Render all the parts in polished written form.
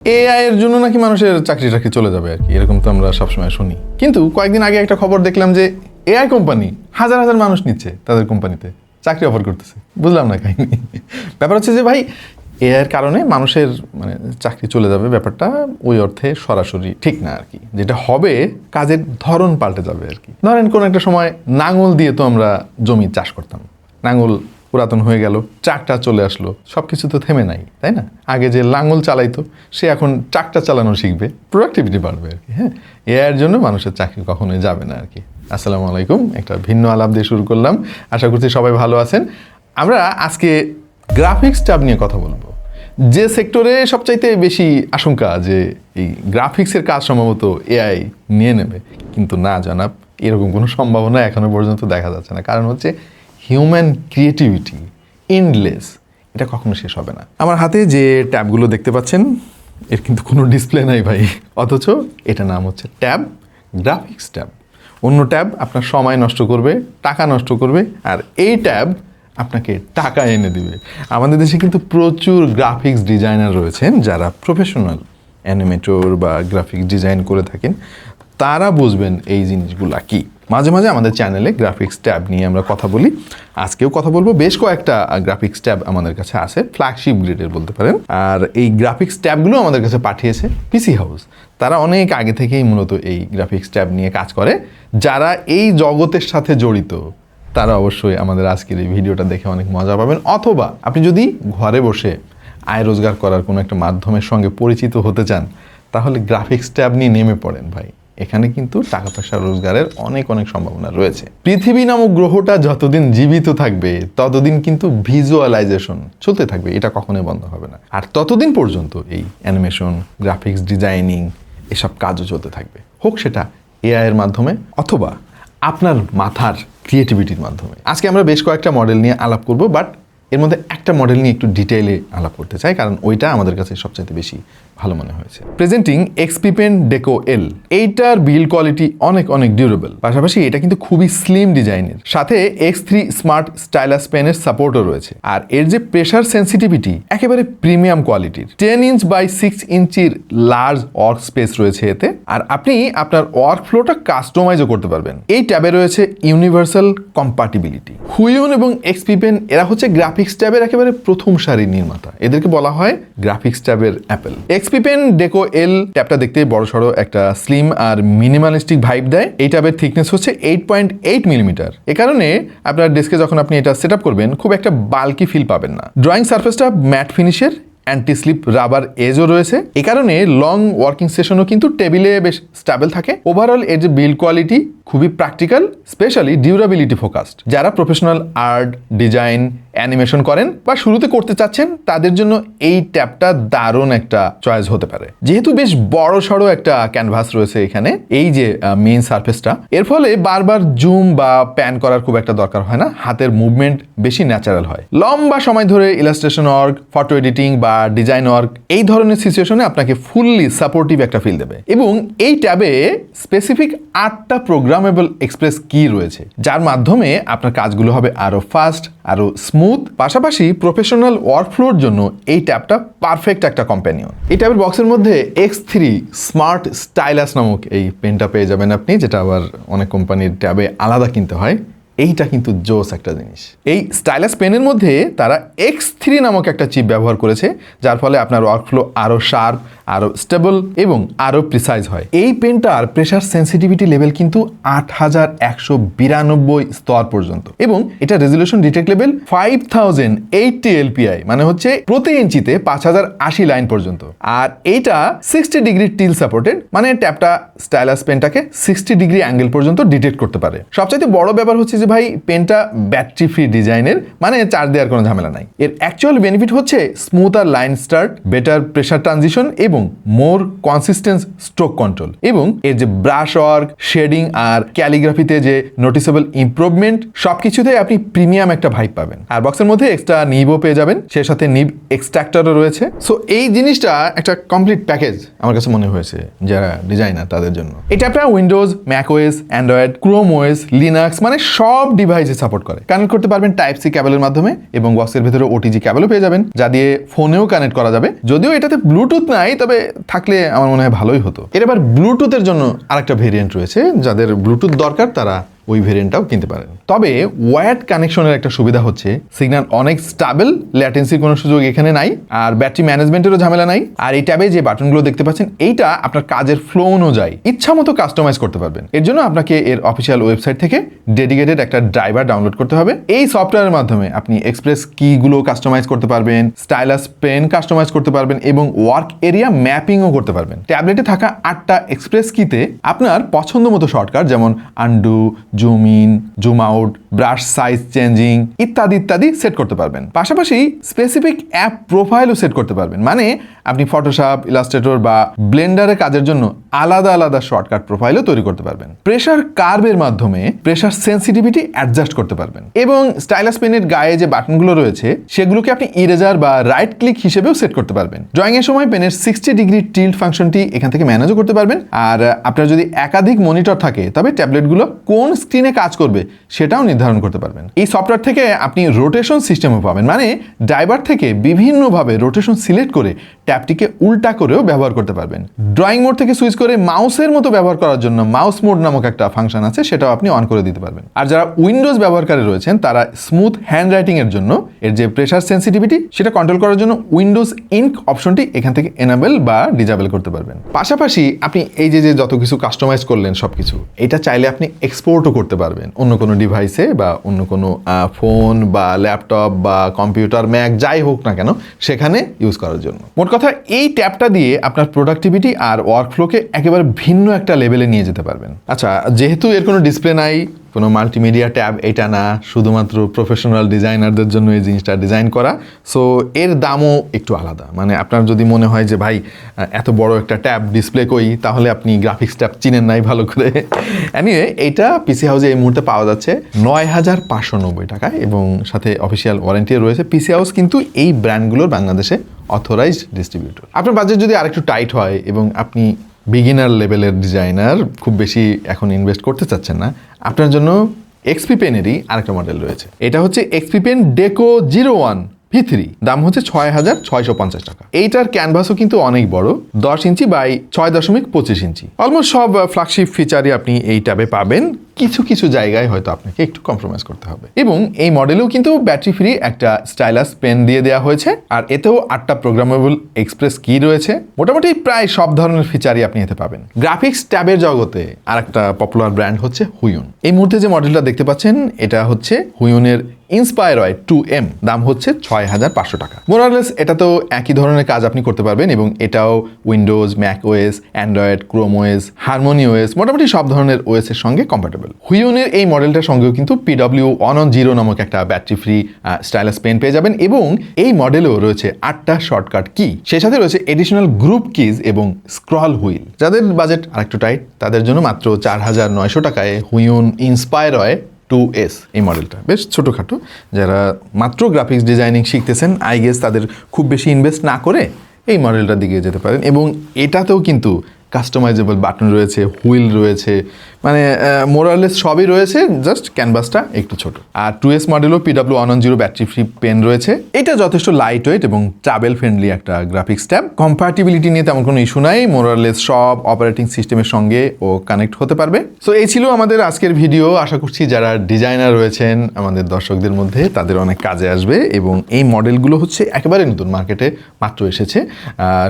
AI এর জন্য নাকি মানুষের চাকরি টাকরি চলে যাবে আর কি, এরকম তো আমরা সবসময় শুনি। কিন্তু কয়েকদিন আগে একটা খবর দেখলাম যে এআই কোম্পানি হাজার হাজার মানুষ নিচ্ছে তাদের কোম্পানিতে, চাকরি অফার করতেছে। বুঝলাম না কাহিনী। ব্যাপার হচ্ছে যে ভাই এআই এর কারণে মানুষের চাকরি চলে যাবে, ব্যাপারটা ওই অর্থে সরাসরি ঠিক না আর কি। যেটা হবে কাজের ধরন পাল্টে যাবে আর কি। ধরেন কোন একটা সময় নাঙল দিয়ে তো আমরা জমি চাষ করতাম, নাঙল পুরাতন হয়ে গেল, ট্রাক্টর চলে আসলো, সবকিছু তো থেমে নাই, তাই না? আগে যে লাঙল চালাইতো সে এখন ট্রাক্টর চালানো শিখবে, প্রোডাক্টিভিটি বাড়বে আর কি। হ্যাঁ, এর জন্য মানুষের চাকরি কখনোই যাবে না আর কি। আসসালামু আলাইকুম, একটা ভিন্ন আলাপ দিয়ে শুরু করলাম, আশা করছি সবাই ভালো আছেন। আমরা আজকে গ্রাফিক্স ট্যাব নিয়ে কথা বলবো, যে সেক্টরে সবচাইতে বেশি আশঙ্কা যে এই গ্রাফিক্সের কাজ সম্ভবত এআই নিয়ে নেবে। কিন্তু না জনাব, এরকম কোনো সম্ভাবনা এখনো পর্যন্ত দেখা যাচ্ছে না। কারণ হচ্ছে হিউম্যান ক্রিয়েটিভিটি এন্ডলেস, এটা কখনো শেষ হবে না। আমার হাতে যে ট্যাবগুলো দেখতে পাচ্ছেন এর কিন্তু কোনো ডিসপ্লে নাই ভাই, অথচ এটা নাম হচ্ছে ট্যাব, গ্রাফিক্স ট্যাব। অন্য ট্যাব আপনার সময় নষ্ট করবে, টাকা নষ্ট করবে, আর এই ট্যাব আপনাকে টাকা এনে দিবে। আমাদের দেশে কিন্তু প্রচুর গ্রাফিক্স ডিজাইনার রয়েছেন যারা প্রফেশনাল অ্যানিমেটর বা গ্রাফিক্স ডিজাইন করে থাকেন, তারা বুঝবেন এই জিনিসগুলা কি। মাঝে মাঝে আমাদের চ্যানেলে গ্রাফিক্স ট্যাব নিয়ে আমরা কথা বলি, আজকেও কথা বলবো। বেশ কয়েকটা গ্রাফিক্স ট্যাব আমাদের কাছে আছে, ফ্ল্যাগশিপ গ্রেডের বলতে পারেন। আর এই গ্রাফিক্স ট্যাবগুলো আমাদের কাছে পাঠিয়েছে পিসি হাউস। তারা অনেক আগে থেকেই মূলত এই গ্রাফিক্স ট্যাব নিয়ে কাজ করে। যারা এই জগতের সাথে জড়িত তারা অবশ্যই আমাদের আজকের এই ভিডিওটা দেখে অনেক মজা পাবেন। অথবা আপনি যদি ঘরে বসে আয় রোজগার করার কোনো একটা মাধ্যমের সঙ্গে পরিচিত হতে চান, তাহলে গ্রাফিক্স ট্যাব নিয়ে নেমে পড়েন ভাই। এখানে কিন্তু টাকা পয়সা রোজগারের অনেক অনেক সম্ভাবনা রয়েছে। পৃথিবী নামক গ্রহটা যতদিন জীবিত থাকবে ততদিন কিন্তু ভিজুয়ালাইজেশন চলতে থাকবে, এটা কখনোই বন্ধ হবে না। আর ততদিন পর্যন্ত এই অ্যানিমেশন, গ্রাফিক্স ডিজাইনিং এসব কাজও চলতে থাকবে, হোক সেটা এআই এর মাধ্যমে অথবা আপনার মাথার ক্রিয়েটিভিটির মাধ্যমে। আজকে আমরা বেশ কয়েকটা মডেল নিয়ে আলাপ করব, বাট এর মধ্যে একটা মডেল নিয়ে একটু ডিটেইলে আলাপ করতে চাই, কারণ ওইটা আমাদের কাছে সবচেয়ে বেশি ভালো মনে হয়েছে। প্রেজেন্টিং এক্সপি পেন ডেকো এল। এইটার বিল্ড কোয়ালিটি অনেক অনেক ডিউরেবল, পাশাপাশি এটা কিন্তু খুবই স্লিম ডিজাইনের, সাথে X3 স্মার্ট স্টাইলাস পেনের সাপোর্টও রয়েছে। আর এর যে প্রেসার সেন্সিটিভিটি একেবারে প্রিমিয়াম কোয়ালিটির। 10 ইঞ্চ বাই 6 ইঞ্চির লার্জ ওয়ার্ক স্পেস রয়েছে এতে, আর আপনি আপনার ওয়ার্ক ফ্লোটা কাস্টমাইজও করতে পারবেন। এই ট্যাবে রয়েছে ইউনিভার্সাল কম্পাটিবিলিটি। হুইউন এবং এক্সপি পেন এরা হচ্ছে গ্রাফিক্স ট্যাবের একেবারে প্রথম সারির নির্মাতা, এদেরকে বলা হয় গ্রাফিক্স ট্যাবের অ্যাপেল। এক্সপি পেন ডেকো এল ট্যাবটা দেখতে বড়সড় একটা স্লিম আর মিনিমালিস্টিক ভাইব দেয়। এই ট্যাবের থিকনেস হচ্ছে 8.8 মিলিমিটার। এ কারণে আপনার ডেস্কে যখন আপনি এটা সেট আপ করবেন খুব একটা বাল্কি ফিল পাবেন না। ড্রয়িং সারফেসটা ম্যাট ফিনিশের, অ্যান্টি স্লিপ রাবার এজও রয়েছে। এই কারণে লং ওয়ার্কিং সেশনও কিন্তু টেবিলে বেশ স্টেবল থাকে। ওভারঅল এর যে বিল্ড কোয়ালিটি খুবই প্র্যাকটিক্যাল, স্পেশালি ডিউরাবিলিটি ফোকাসড। যারা প্রফেশনাল আর্ট, ডিজাইন, অ্যানিমেশন করেন বা শুরুতে করতে চাচ্ছেন তাদের জন্য এই ট্যাবটা দারুণ একটা চয়েস হতে পারে। যেহেতু বেশ বড় সড়ো একটা ক্যানভাস রয়েছে এখানে, এই যে মেইন সারফেসটা, এর ফলে বারবার জুম বা প্যান করার খুব একটা দরকার হয় না, হাতের মুভমেন্ট বেশি ন্যাচারাল হয়। লম্বা সময় ধরে ইলাস্ট্রেশন ওয়ার্ক, ফটো এডিটিং বা ডিজাইন ওয়ার্ক এই ধরনের সিচুয়েশনে আপনাকে ফুললি সাপোর্টিভ একটা ফিল দেবে। এবং এই ট্যাবে স্পেসিফিক 8টা প্রোগ্রামেবল এক্সপ্রেস কি রয়েছে, যার মাধ্যমে আপনার কাজগুলো হবে আরো ফাস্ট, আরো স্মুথ। পাশাপাশি প্রফেশনাল ওয়ার্কফ্লোর জন্য এই ট্যাবটা পারফেক্ট একটা কম্প্যানিয়ন। এই ট্যাবের বক্সের মধ্যে X3 স্মার্ট স্টাইলাস নামক এই পেনটা পেয়ে যাবেন আপনি, যেটা আবার অনেক কোম্পানির ট্যাবে আলাদা কিনতে হয়। এইটা কিন্তু জোস একটা জিনিস। এই স্টাইলাস পেনের মধ্যে তারা X3 নামক একটা চিপ ব্যবহার করেছে, যার ফলে আপনার ওয়ার্কফ্লো আরো শার্প, আরো স্টেবল এবং আরো প্রিসাইজ হয়। এই পেনটার প্রেসার সেন্সিটিভিটি লেভেল কিন্তু 8192 স্তর পর্যন্ত, এবং এটা রেজলিউশন ডিটেক্ট লেভেল 5080 LPI, মানে হচ্ছে প্রতি ইঞ্চিতে 5080 লাইন পর্যন্ত। আর এইটা 60 ডিগ্রি টিল সাপোর্টেড, মানে ট্যাবটা স্টাইলাস পেনটাকে 60 ডিগ্রি অ্যাঙ্গেল পর্যন্ত ডিটেক্ট করতে পারে। সবচাইতে বড় ব্যাপার হচ্ছে যে ভাই পেনটা ব্যাটারি ফ্রি ডিজাইনের, মানে চার্জ দেওয়ার কোনো ঝামেলা নাই। এর অ্যাকচুয়াল বেনিফিট হচ্ছে smoother line start, better pressure transition এবং মোর কনসিস্টেন্স স্ট্রোক কন্ট্রোল। এবং এর যে ব্রাশ ওয়ার্ক, শেডিং আর ক্যালিগ্রাফিতে যে নোটিসেবল ইমপ্রুভমেন্ট, সবকিছুতেই আপনি প্রিমিয়াম একটা ভাইব পাবেন। আর বক্সের মধ্যে এক্সট্রা নিবও পেয়ে যাবেন, সে সাথে নিব এক্সট্রাক্টরও রয়েছে। সো এই জিনিসটা একটা কমপ্লিট প্যাকেজ আমার কাছে মনে হয়েছে যারা ডিজাইনার তাদের জন্য। এটা আপনার Windows, Mac OS, Android, Chrome OS, Linux, মানে সব সব ডিভাইসে সাপোর্ট করে। কানেক্ট করতে পারবেন টাইপ সি ক্যাবেলের মাধ্যমে এবং বক্সের ভেতরে ওটিজি ক্যাবেলও পেয়ে যাবেন, যা দিয়ে ফোনেও কানেক্ট করা যাবে। যদিও এটাতে ব্লুটুথ নাই, তবে থাকলে আমার মনে হয় ভালোই হতো। এর আবার ব্লুটুথের জন্য আরেকটা ভেরিয়েন্ট রয়েছে, যাদের ব্লুটুথ দরকার তারা ওই ভেরিয়েন্টটাও কিনতে পারেন। তবে ওয়্যার্ড কানেকশনের একটা সুবিধা হচ্ছে সিগন্যাল অনেক স্টেবল, ল্যাটেন্সির কোনো সুযোগ এখানে নাই, আর ব্যাটারি ম্যানেজমেন্টেরও ঝামেলা নাই। আর এই ট্যাবে যে বাটনগুলো দেখতে পাচ্ছেন, এইটা আপনার কাজের ফ্লো অনুযায়ী ইচ্ছা মতো কাস্টমাইজ করতে পারবেন। এর জন্য আপনাকে এর অফিসিয়াল ওয়েবসাইট থেকে ডেডিকেটেড একটা ড্রাইভার ডাউনলোড করতে হবে। এই সফটওয়্যারের মাধ্যমে আপনি এক্সপ্রেস কিগুলো কাস্টমাইজ করতে পারবেন, স্টাইলাস পেন কাস্টমাইজ করতে পারবেন এবং ওয়ার্ক এরিয়া ম্যাপিংও করতে পারবেন। ট্যাবলেটে থাকা 8টা এক্সপ্রেস কিতে আপনার পছন্দ মতো শর্টকাট যেমন undo, zoom in, zoom out, brush size changing ইত্যাদি ইত্যাদি সেট করতে পারবেন। পাশাপাশি স্পেসিফিক অ্যাপ প্রোফাইলও সেট করতে পারবেন, মানে আপনি ফটোশপ, ইলাস্ট্রেটর বা ব্লেন্ডারে কাজের জন্য আলাদা আলাদা শর্টকাট প্রোফাইলও তৈরি করতে পারবেন। প্রেসার কার্ভের মাধ্যমে প্রেসার সেন্সিটিভিটি অ্যাডজাস্ট করতে পারবেন এবং স্টাইলাস পেনের গায়ে যে বাটনগুলো রয়েছে সেগুলোকে আপনি ইরেজার বা রাইট ক্লিক হিসেবেও সেট করতে পারবেন। ড্রয়িং এর সময় পেনের 60 ডিগ্রি টিল্ট ফাংশনটি এখান থেকে ম্যানেজও করতে পারবেন। আর আপনার যদি একাধিক মনিটর থাকে তবে ট্যাবলেটগুলো কোন স্ক্রিনে কাজ করবে সেটাও নির্ধারণ করতে পারবেন। এই সফটওয়্যার থেকে আপনি রোটেশন সিস্টেমও পাবেন, মানে ড্রাইভার থেকে বিভিন্নভাবে রোটেশন সিলেক্ট করে ট্যাবটিকে উল্টা করেও ব্যবহার করতে পারবেন। ড্রয়িং মোড থেকে সুইচ করে মাউসের মতো ব্যবহার করার জন্য মাউস মোড নামক একটা ফাংশন আছে, সেটাও আপনি অন করে দিতে পারবেন। আর যারা উইন্ডোজ ব্যবহারকারী রয়েছেন তারা স্মুথ হ্যান্ড রাইটিং এর জন্য এর যে প্রেসার সেন্সিটিভিটি সেটা কন্ট্রোল করার জন্য উইন্ডোজ ইঙ্ক অপশনটি এখান থেকে এনেবল বা ডিজেবল করতে পারবেন। পাশাপাশি আপনি এই যে যত কিছু কাস্টমাইজ করলেন সবকিছু, এটা চাইলে আপনি এক্সপোর্টও করতে পারবেন অন্য কোনো ডিভাইসে বা অন্য কোনো ফোন বা ল্যাপটপ বা কম্পিউটার, ম্যাক যাই হোক না কেন সেখানে ইউজ করার জন্য। মোট কথা এই ট্যাবটা দিয়ে আপনার প্রোডাক্টিভিটি আর ওয়ার্কফ্লোকে একেবারে ভিন্ন একটা লেভেলে নিয়ে যেতে পারবেন। আচ্ছা, যেহেতু এর কোনো ডিসপ্লে নাই, কোনো মাল্টিমিডিয়া ট্যাব এটা না, শুধুমাত্র প্রফেশনাল ডিজাইনারদের জন্য এই জিনিসটা ডিজাইন করা, সো এর দামও একটু আলাদা। মানে আপনার যদি মনে হয় যে ভাই এত বড় একটা ট্যাব ডিসপ্লে কই, তাহলে আপনি গ্রাফিক্স ট্যাব চিনেন নাই ভালো করে। এনিওয়ে এইটা পিসি হাউসে এই মুহূর্তে পাওয়া যাচ্ছে 9,590 টাকায় এবং সাথে অফিসিয়াল ওয়ারেন্টি রয়েছে। পিসি হাউস কিন্তু এই ব্র্যান্ডগুলোর বাংলাদেশে অথরাইজড ডিস্ট্রিবিউটর। আপনার বাজেট যদি আরেকটু টাইট হয় এবং আপনি বিগিনার লেভেলের ডিজাইনার, খুব বেশি এখন ইনভেস্ট করতে চাচ্ছেন না, আপনার জন্য এক্সপি পেনেরই আরেকটা মডেল রয়েছে। এটা হচ্ছে এক্সপি পেন ডেকো 01 V3, দাম হচ্ছে 6,650 টাকা। এইটার ক্যানভাসও কিন্তু অনেক বড়, 10 ইঞ্চি বাই 6.25 ইঞ্চি। অলমোস্ট সব ফ্ল্যাগশিপ ফিচারই আপনি এই ট্যাবে পাবেন। কিছু কিছু জায়গায় হয়তো আপনাকে একটু কম্প্রোমাইজ করতে হবে। এবং এই মডেলেও কিন্তু ব্যাটারি ফ্রি একটা স্টাইলাস পেন দিয়ে দেওয়া হয়েছে, আর এতেও 8টা প্রোগ্রামেবল এক্সপ্রেস কি রয়েছে। মোটামুটি প্রায় সব ধরনের ফিচারই আপনি এতে পাবেন। গ্রাফিক্স ট্যাবের জগতে আর একটা পপুলার ব্র্যান্ড হচ্ছে হুইয়ন। এই মুহূর্তে যে মডেলটা দেখতে পাচ্ছেন এটা হচ্ছে হুইয়নের ইন্সপায়ারয় 2M, দাম হচ্ছে 6,500 টাকা। মোরালেস এটা তো একই ধরনের কাজ আপনি করতে পারবেন এবং এটাও Windows, Mac OS, Android, Chrome OS, harmony OS, মোটামুটি সব ধরনের ওএস এর সঙ্গে কম্প্যাটেবল। হুইয়নের এই মডেলটার সঙ্গেও কিন্তু PW110 নামক একটা ব্যাটারি ফ্রি স্টাইলাস পেন পেয়ে যাবেন এবং এই মডেলেও রয়েছে 8টা শর্টকাট কি, সেই সাথে রয়েছে এডিশনাল গ্রুপ কিজ এবং স্ক্রল হুইল। যাদের বাজেট আরেকটু টাইট তাদের জন্য মাত্র 4,900 টাকায় হুইয়ন ইন্সপায়ারয় 2S এই মডেলটা বেশ ছোটোখাটো। যারা মাত্র গ্রাফিক্স ডিজাইনিং শিখতেছেন, আই গেস তাদের খুব বেশি ইনভেস্ট না করে এই মডেলটার দিকে যেতে পারেন। এবং এটাতেও কিন্তু কাস্টমাইজেবল বাটন রয়েছে, হুইল রয়েছে, মানে মোরালেস সবই রয়েছে, জাস্ট ক্যানভাসটা একটু ছোট। আর 2S মডেলও PW110 ব্যাটারি ফ্রি পেন রয়েছে। এটা যথেষ্ট লাইট ওয়েট এবং ট্রাভেল ফ্রেন্ডলি একটা গ্রাফিক্স ট্যাব। কম্প্যাটিবিলিটি নিয়ে তেমন কোনো ইস্যু নাই, মোরালেস সব অপারেটিং সিস্টেমের সঙ্গে ও কানেক্ট হতে পারবে। সো এই ছিল আমাদের আজকের ভিডিও। আশা করছি যারা ডিজাইনার রয়েছেন আমাদের দর্শকদের মধ্যে তাদের অনেক কাজে আসবে এবং এই মডেলগুলো হচ্ছে একেবারে নতুন, মার্কেটে মাত্র এসেছে।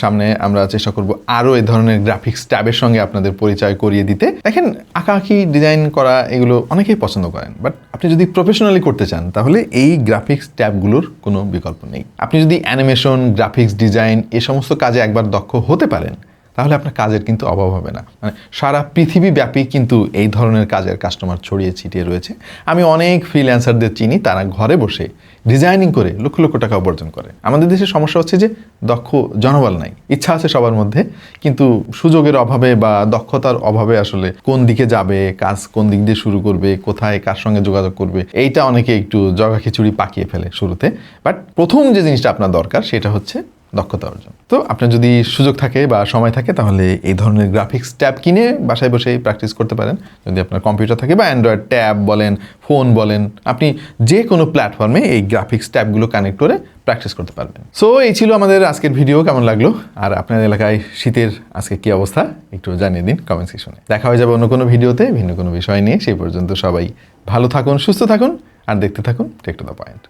সামনে আমরা চেষ্টা করব আরও এই ধরনের গ্রাফিক্স ট্যাবের সঙ্গে আপনাদের পরিচয় করিয়ে দিতে। দেখেন, আঁকাআঁকি ডিজাইন করা এগুলো অনেকেই পছন্দ করেন, বাট আপনি যদি প্রফেশনালি করতে চান তাহলে এই গ্রাফিক্স ট্যাবগুলোর কোনো বিকল্প নেই। আপনি যদি অ্যানিমেশন, গ্রাফিক্স ডিজাইন এ সমস্ত কাজে একবার দক্ষ হতে পারেন তাহলে আপনার কাজের কিন্তু অভাব হবে না। মানে সারা পৃথিবীব্যাপী কিন্তু এই ধরনের কাজের কাস্টমার ছড়িয়ে ছিটিয়ে রয়েছে। আমি অনেক ফ্রিল্যান্সারদের চিনি, তারা ঘরে বসে ডিজাইনিং করে লক্ষ লক্ষ টাকা উপার্জন করে। আমাদের দেশে সমস্যা হচ্ছে যে দক্ষ জনবল নাই। ইচ্ছা আছে সবার মধ্যে, কিন্তু সুযোগের অভাবে বা দক্ষতার অভাবে আসলে কোন দিকে যাবে, কাজ কোন দিক দিয়ে শুরু করবে, কোথায় কার সঙ্গে যোগাযোগ করবে, এইটা অনেকে একটু জগা খিচুড়ি পাকিয়ে ফেলে শুরুতে। বাট প্রথম যে জিনিসটা আপনার দরকার সেটা হচ্ছে দক্ষতা অর্জন। তো আপনার যদি সুযোগ থাকে বা সময় থাকে তাহলে এই ধরনের গ্রাফিক্স ট্যাব কিনে বাসায় বসেই প্র্যাকটিস করতে পারেন। যদি আপনার কম্পিউটার থাকে বা অ্যান্ড্রয়েড ট্যাব বলেন, ফোন বলেন, আপনি যে কোনো প্ল্যাটফর্মে এই গ্রাফিক্স ট্যাবগুলো কানেক্ট করে প্র্যাকটিস করতে পারবেন। সো এই ছিল আমাদের আজকের ভিডিও। কেমন লাগলো? আর আপনার এলাকায় শীতের আজকে কি অবস্থা একটু জানিয়ে দিন কমেন্ট সেকশনে। দেখা হয়ে যাবে অন্য কোনো ভিডিওতে ভিন্ন কোনো বিষয় নিয়ে। সেই পর্যন্ত সবাই ভালো থাকুন, সুস্থ থাকুন আর দেখতে থাকুন টেক টু দ্য পয়েন্ট।